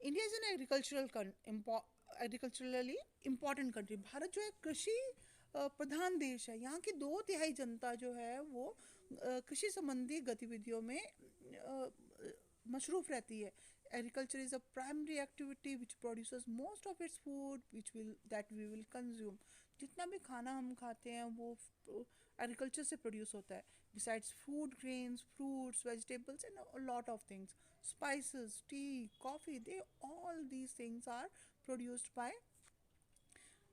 India is an agriculturally important country. Bharat जो है कृषि प्रधान देश है। यहाँ की 2/3 जनता जो है वो कृषि संबंधी गतिविधियों में मशरूफ़ रहती है। Agriculture is a primary activity which produces most of its food which will that we will consume. जितना भी खाना हम खाते हैं वो एग्रीकल्चर से प्रोड्यूस होता है। Besides food, grains, fruits, vegetables and a lot of things, spices, tea, coffee, they all these things are produced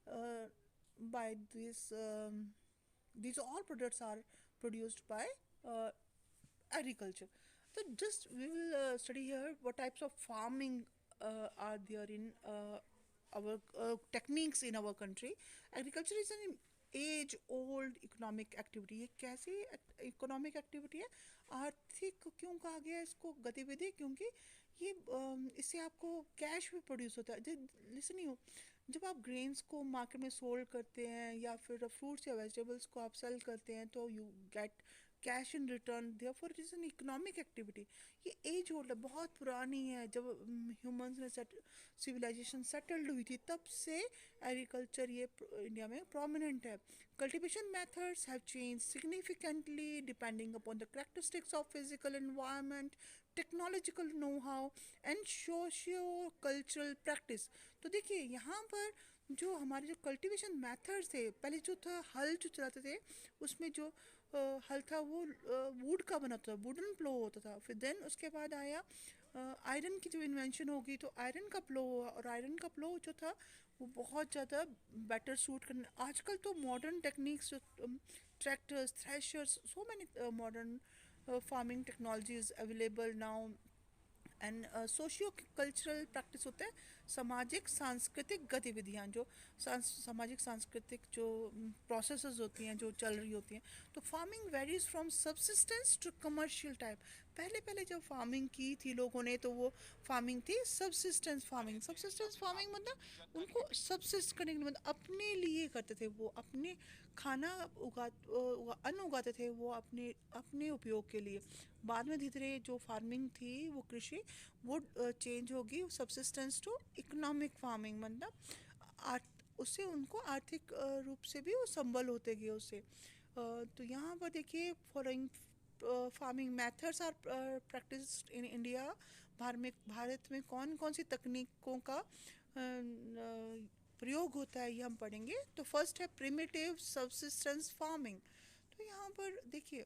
uh, by this. These all products are produced by uh, agriculture. So just we will study here what types of farming are there in our techniques in our country. Agriculture is an age old economic activity. ये कैसी economic activity है? आर्थिक क्यों कहा गया है इसको गतिविधि? क्योंकि ये इससे आपको कैश भी प्रोड्यूस होता है। लिसन यू, जब आप ग्रेन्स को मार्केट में सोल्ड करते हैं या फिर फ्रूट्स या वेजिटेबल्स को आप सेल करते हैं तो you get cash in return, therefore it is an economic activity. ये एज ओल्ड है, बहुत पुरानी है। जब ह्यूमंस ने सिविलाइजेशन सेटल्ड हुई थी तब से एग्रीकल्चर ये इंडिया में प्रोमिनेंट है। Cultivation methods have change significantly depending upon the characteristics of physical environment, technological know how and socio cultural practice. तो देखिए यहाँ पर जो हमारे जो कल्टीवेशन मेथड्स थे, पहले जो था हल जो चलाते थे उसमें जो हल था वो वुड का बना था, वुडन प्लो होता था। फिर देन उसके बाद आया आयरन की जो इन्वेंशन होगी तो आयरन का प्लो हुआ, और आयरन का प्लो जो था वो बहुत ज़्यादा बेटर सूट करने। आजकल तो modern techniques, tractors, threshers, so many modern farming technologies available now. And socio cultural practice होता है सामाजिक सांस्कृतिक गतिविधियाँ, जो सामाजिक सांस्कृतिक जो प्रोसेसेस होती हैं जो चल रही होती हैं। तो farming varies from subsistence to commercial type. पहले पहले जब फार्मिंग की थी लोगों ने तो वो फार्मिंग थी सब्सिस्टेंस फार्मिंग। सब्सिस्टेंस फार्मिंग मतलब उनको सब्सिस्ट करने के लिए, मतलब अपने लिए करते थे, वो अपने खाना अन्न उगाते थे वो अपने अपने उपयोग के लिए। बाद में धीरे धीरे जो फार्मिंग थी वो कृषि वो चेंज होगी सब्सिस्टेंस टू इकोनॉमिक फार्मिंग, मतलब उससे उनको आर्थिक रूप से भी वो संबल होते गए उससे। तो यहाँ पर देखिए following farming methods are practice in India. भारत में कौन कौन सी तकनीकों का प्रयोग होता है ये हम पढ़ेंगे। तो फर्स्ट है प्रिमिटिव सब्सिस्टेंस फार्मिंग। तो यहाँ पर देखिए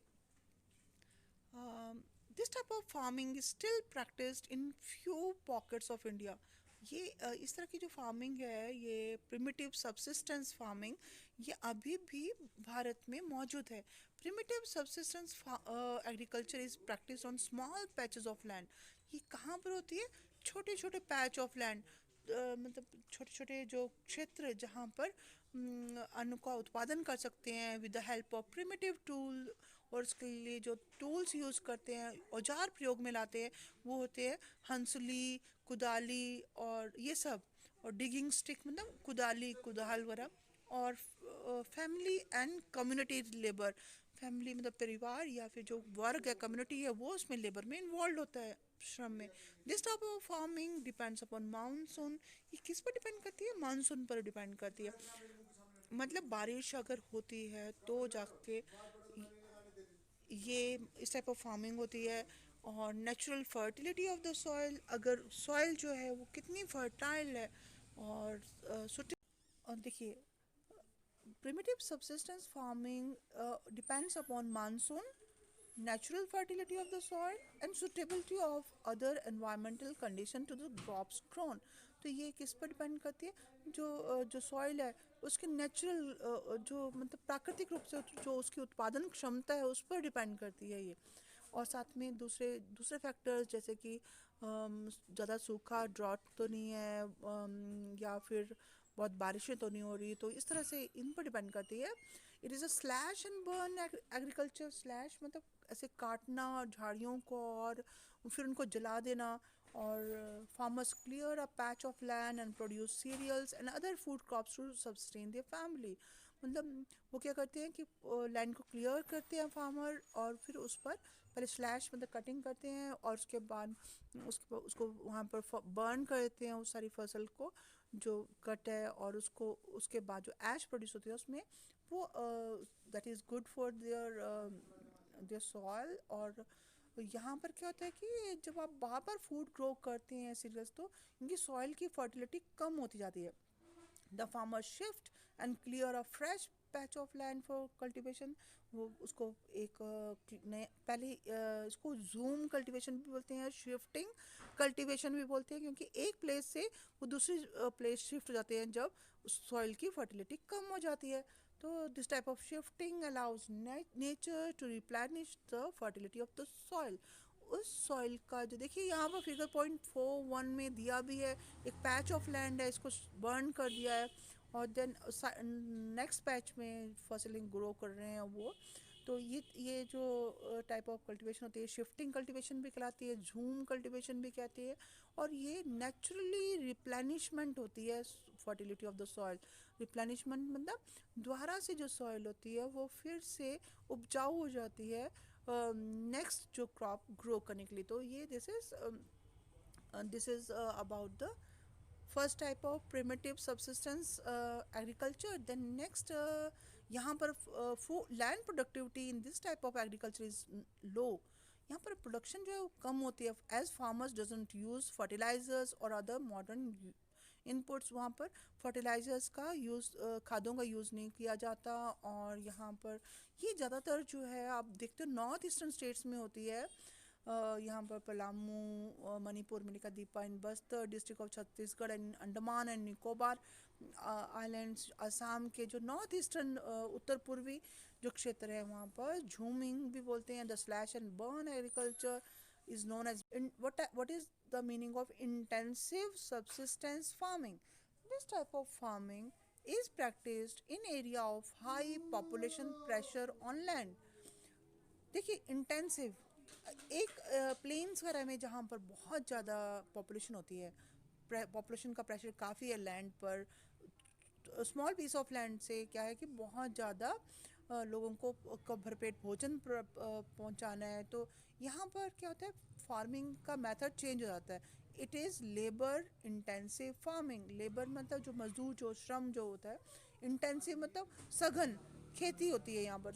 this type of farming is still practised in few pockets of India. ये इस तरह की जो फार्मिंग है ये प्रिमिटिव सब्सिस्टेंस फार्मिंग, ये अभी भी भारत में मौजूद है। Primitive subsistence agriculture is practice on small patches of land. ये कहाँ पर होती है? छोटे छोटे पैच ऑफ लैंड, मतलब छोटे छोटे जो क्षेत्र जहाँ पर अन्न का उत्पादन कर सकते हैं with the help of primitive tool. और उसके लिए जो टूल्स यूज़ करते हैं, औजार प्रयोग में लाते हैं, वो होते हैं हंसुली, कुदाली और ये सब, और डिगिंग स्टिक मतलब कुदाली कुदाल वगैरह, और family and community labour. Family मतलब परिवार या फिर जो वर्ग है, कम्युनिटी है, वो उसमें लेबर में इन्वॉल्व होता है, श्रम में। This type of farming depends upon monsoon. ये किस पर डिपेंड करती है? मानसून पर डिपेंड करती है। मतलब बारिश अगर होती है तो जाके ये इस टाइप ऑफ फार्मिंग होती है। और natural fertility of the soil, अगर सॉइल जो है वो कितनी फर्टाइल है और और देखिए primitive subsistence farming depends upon monsoon, natural fertility of the soil and suitability of other environmental condition to the crops grown। तो ये किस पर डिपेंड करती है? जो सॉइल है उसके नेचुरल जो मतलब प्राकृतिक रूप से जो उसकी उत्पादन क्षमता है उस पर डिपेंड करती है ये। और साथ में दूसरे दूसरे फैक्टर्स जैसे कि ज़्यादा सूखा, ड्रॉट तो नहीं है, या फिर बहुत बारिशें तो नहीं हो रही, तो इस तरह से इन पर डिपेंड करती है। It is a slash and burn agriculture. Slash मतलब ऐसे काटना झाड़ियों को और फिर उनको जला देना। और farmers clear a patch of land and produce cereals and other food crops to sustain their family. मतलब वो क्या करते हैं कि लैंड को क्लियर करते हैं फार्मर, और फिर उस पर पहले स्लैश मतलब कटिंग करते हैं, और उसके बाद उसको वहाँ पर बर्न करते हैं उस सारी फसल को जो कट है, और उसको उसके बाद जो ऐश प्रोड्यूस होती है उसमें वो that is good for their soil. और यहाँ पर क्या होता है कि जब आप बार बार फूड ग्रो करते हैं सीरियल्स, तो इनकी सॉइल की फर्टिलिटी कम होती जाती है। The farmer shift and clear a fresh patch of land for cultivation. वो उसको एक नए पहले इसको जूम कल्टीवेशन भी बोलते हैं, शिफ्टिंग कल्टीवेशन भी बोलते हैं, क्योंकि एक प्लेस से वो दूसरी प्लेस शिफ्ट हो जाते हैं जब सॉइल की फर्टिलिटी कम हो जाती है। तो this type of shifting allows nature to replenish the fertility of the soil. उस सॉइल का जो देखिए यहाँ पर फिगर पॉइंट 4.1 में दिया भी है, एक पैच ऑफ लैंड है, इसको बर्न कर दिया है, और देन नेक्स्ट पैच में फसलें ग्रो कर रहे हैं वो। तो ये जो टाइप ऑफ कल्टीवेशन होती है, शिफ्टिंग कल्टीवेशन भी कहलाती है, झूम कल्टीवेशन भी कहती है, और ये नेचुरली रिप्लेनिशमेंट होती है fertility of the soil. Replenishment मतलब दोबारा से जो सॉइल होती है वो फिर से उपजाऊ हो जाती है नेक्स्ट जो क्रॉप ग्रो करने के लिए। तो ये this is about the first type of primitive subsistence agriculture. Then next यहाँ पर land productivity in this type of agriculture is low. यहाँ पर प्रोडक्शन जो है वो कम होती है, as farmers doesn't use fertilisers और अदर मॉडर्न इनपुट्स। वहाँ पर फर्टिलाइजर्स का यूज़, खादों का यूज़ नहीं किया जाता। और यहाँ पर ये ज़्यादातर जो है आप देखते हो नॉर्थ ईस्टर्न स्टेट्स में होती है। यहाँ पर पलामू, मणिपुर, मिलिका दीपा in Bastar district of Chhattisgarh and Andaman and Nicobar islands, Assam के जो नॉर्थ ईस्टर्न उत्तर पूर्वी जो क्षेत्र है वहाँ पर झूमिंग भी बोलते हैं। The slash and burn agriculture is known as what is the meaning of intensive subsistence farming. This type of farming is practiced in area of high population pressure on land. देखिए इंटेंसिव, एक planes वगैरह में जहाँ पर बहुत ज़्यादा population होती है, पॉपुलेशन का प्रेशर काफ़ी है लैंड पर, स्मॉल पीस ऑफ लैंड से क्या है कि बहुत ज़्यादा लोगों को भरपेट भोजन पहुंचाना है। तो यहाँ पर क्या होता है, फार्मिंग का मेथड चेंज हो जाता है। It is labour intensive farming. Labour मतलब जो मजदूर, जो श्रम जो होता है, इंटेंसिव मतलब सघन खेती होती है यहाँ पर,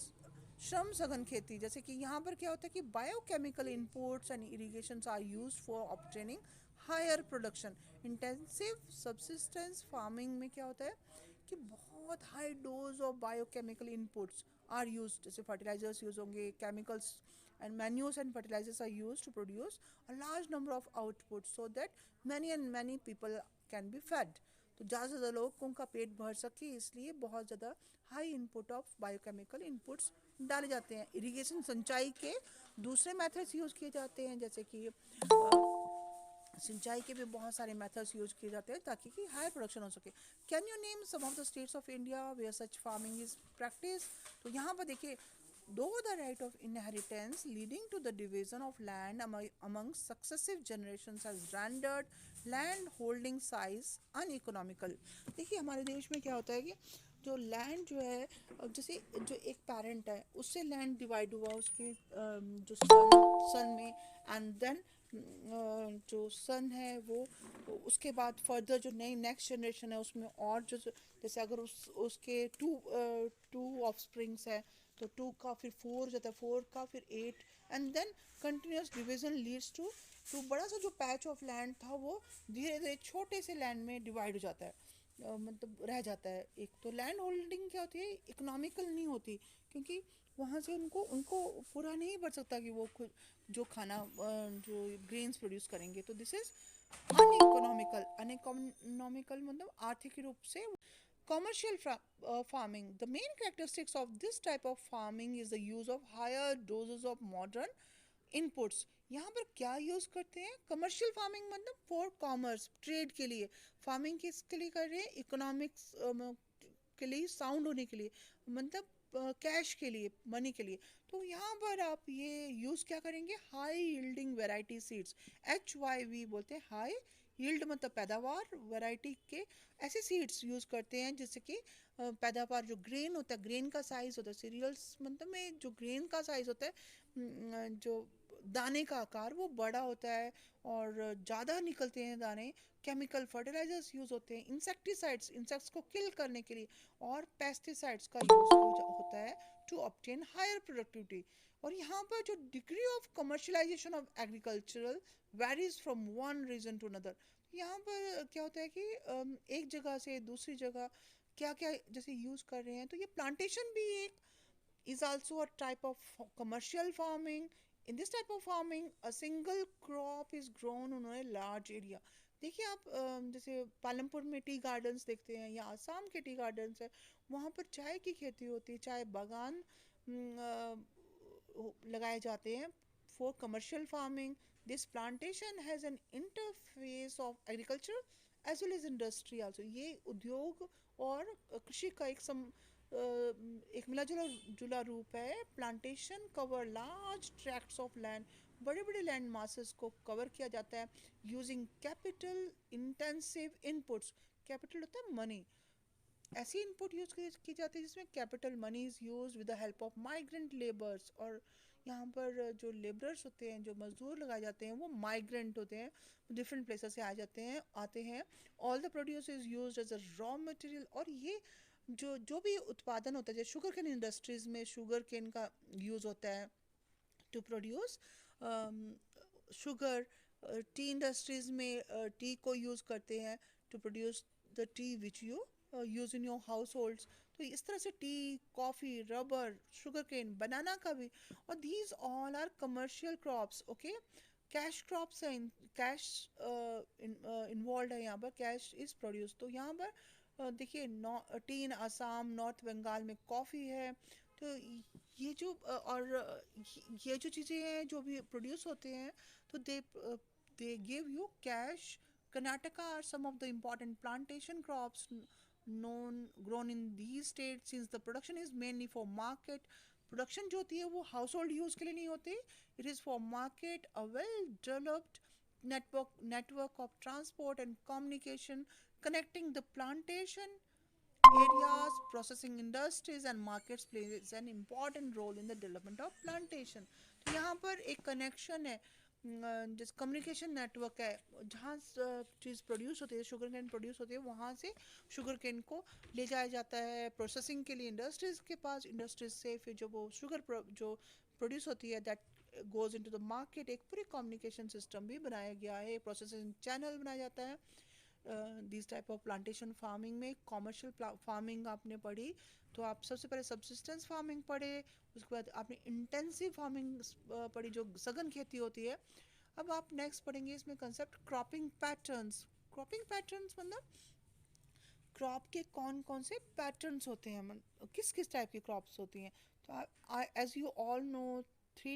श्रम सघन खेती। जैसे कि यहाँ पर क्या होता है कि biochemical inputs and irrigation are use for obtaining higher production. Intensive subsistence farming में क्या होता है कि बहुत high dose of biochemical inputs are use, जैसे फर्टिलाइजर्स यूज होंगे, chemicals and manures and fertilisers are use to produce a large number of output so that many people can be fed. तो ज़्यादा से ज़्यादा लोगों का पेट भर सके, इसलिए बहुत ज़्यादा high input of biochemical inputs डाले जाते हैं। इरिगेशन सिंचाई के दूसरे मेथड्स यूज़ किए जाते हैं, जैसे कि सिंचाई के भी बहुत सारे मेथड्स यूज किए जाते हैं ताकि कि हाई प्रोडक्शन हो सके। Can you name some of the states of India where such farming is practice. तो यहाँ पर देखिए, though the right of inheritance leading to the division of land among successive generations has rendered land holding size uneconomical. देखिए हमारे देश में क्या होता है कि जो लैंड जो है, जैसे जो एक पेरेंट है उससे लैंड डिवाइड हुआ उसके जो सन में, एंड देन जो सन है वो उसके बाद फर्दर जो नई नेक्स्ट जनरेशन है उसमें और जो जैसे अगर उसके टू ऑफस्प्रिंग्स है तो टू का फिर फोर जाता है, फोर का फिर eight, and then continuous division leads to बड़ा सा जो पैच ऑफ लैंड था वो धीरे धीरे छोटे से लैंड में डिवाइड हो जाता है, मतलब रह जाता है। एक तो लैंड होल्डिंग क्या होती है, इकोनॉमिकल नहीं होती, क्योंकि वहाँ से उनको उनको पूरा नहीं बढ़ सकता कि वो खुद जो खाना जो ग्रेन्स प्रोड्यूस करेंगे। तो दिस इज अनइकोनॉमिकल। अनइकोनॉमिकल मतलब आर्थिक रूप से। commercial farming, the main characteristics of this type of farming is the use of higher doses of modern inputs. यहाँ पर क्या यूज़ करते हैं, कमर्शियल फार्मिंग मतलब फॉर कॉमर्स, ट्रेड के लिए। फार्मिंग किसके लिए कर रहे हैं, इकोनॉमिक्स के लिए, साउंड होने के लिए, मतलब कैश के लिए, मनी के लिए। तो यहाँ पर आप ये यूज़ क्या करेंगे, high yielding variety seeds, HYV बोलते हैं, हाई यील्ड मतलब पैदावार, वैरायटी के ऐसे सीड्स यूज़ करते हैं जिससे कि पैदावार, जो ग्रेन होता है, ग्रेन का साइज़ होता है, सीरियल्स मतलब में जो ग्रेन का साइज़ होता है, जो दाने का आकार वो बड़ा होता है और ज़्यादा निकलते हैं दाने। केमिकल फर्टिलाइजर्स यूज़ होते हैं, इंसेक्टिसाइड्स इंसेक्ट्स को किल करने के लिए, और पेस्टिसाइड्स का यूज़ होता है टू ऑब्टेन हायर प्रोडक्टिविटी। और यहाँ पर जो degree of commercialisation of agricultural varies from one region to another. यहाँ पर क्या होता है कि एक जगह से दूसरी जगह क्या क्या जैसे यूज़ कर रहे हैं, तो ये प्लांटेशन भी एक is also a type of commercial farming. In this type of farming, a single crop is grown on a large area. देखिए आप जैसे पालमपुर में टी गार्डन्स देखते हैं या आसाम के टी गार्डन्स है, वहाँ पर चाय की खेती होती है, चाय बागान लगाए जाते हैं for commercial farming. This plantation has an interface of agriculture as well as industry also. ये उद्योग और कृषि का एक मिला जुला जुला रूप है. Plantation cover large tracts of land, बड़े बड़े लैंड मासेस को कवर किया जाता है using capital intensive inputs. Capital होता है मनी. ऐसी इनपुट यूज की जाती है जिसमें capital money is use with the help of migrant labours. और यहाँ पर जो लेबरर्स होते हैं, जो मजदूर लगाए जाते हैं, वो माइग्रेंट होते हैं, डिफरेंट प्लेसेस से आ जाते हैं आते हैं. All the produce is use as a raw material. और ये जो भी उत्पादन होता है, जैसे शुगर केन इंडस्ट्रीज में शुगर केन का यूज़ होता है to produce sugar. Tea industries में टी को यूज़ करते हैं to produce the tea which you use in your households. तो इस तरह से tea, coffee, rubber, sugar cane, banana का भी. और these all are commercial crops. Okay, cash crops हैं, कैश इन्वॉल्व है यहाँ पर, कैश इज़ प्रोड्यूस. तो यहाँ पर देखिए टी इन आसाम, नॉर्थ बंगाल में कॉफ़ी है. तो ये जो ये जो चीज़ें हैं जो भी प्रोड्यूस होते हैं, तो they give you cash. Karnataka are some of the important plantation crops known grown in these states since the production is mainly for market. Production जो होती है वो हाउस होल्ड यूज़ के लिए नहीं होती. It is for market. A well developed network of transport and communication connecting the plantation areas, processing industries and markets plays an important role in the development of plantation. तो यहाँ पर एक connection है, जिस कम्युनिकेशन नेटवर्क है, जहाँ चीज़ produce होती है, शुगर केन प्रोड्यूस होती है, वहाँ से शुगर केन को ले जाया जाता है प्रोसेसिंग के लिए इंडस्ट्रीज़ के पास. इंडस्ट्रीज से फिर जो वो शुगर जो प्रोड्यूस होती है, that goes into the market. एक पूरी कम्युनिकेशन सिस्टम भी बनाया गया है, प्रोसेसिंग चैनल बनाया जाता है. This type of plantation farming में कॉमर्शियल फार्मिंग आपने पढ़ी, तो आप सबसे पहले सब्सिस्टेंस फार्मिंग पढ़े, उसके बाद आपने इंटेंसिव फार्मिंग पढ़ी जो सघन खेती होती है. अब आप नेक्स्ट पढ़ेंगे इसमें concept cropping patterns. Cropping patterns मतलब क्रॉप के कौन कौन से पैटर्न्स होते हैं, किस किस टाइप की क्रॉप्स होती हैं. तो as you all know, three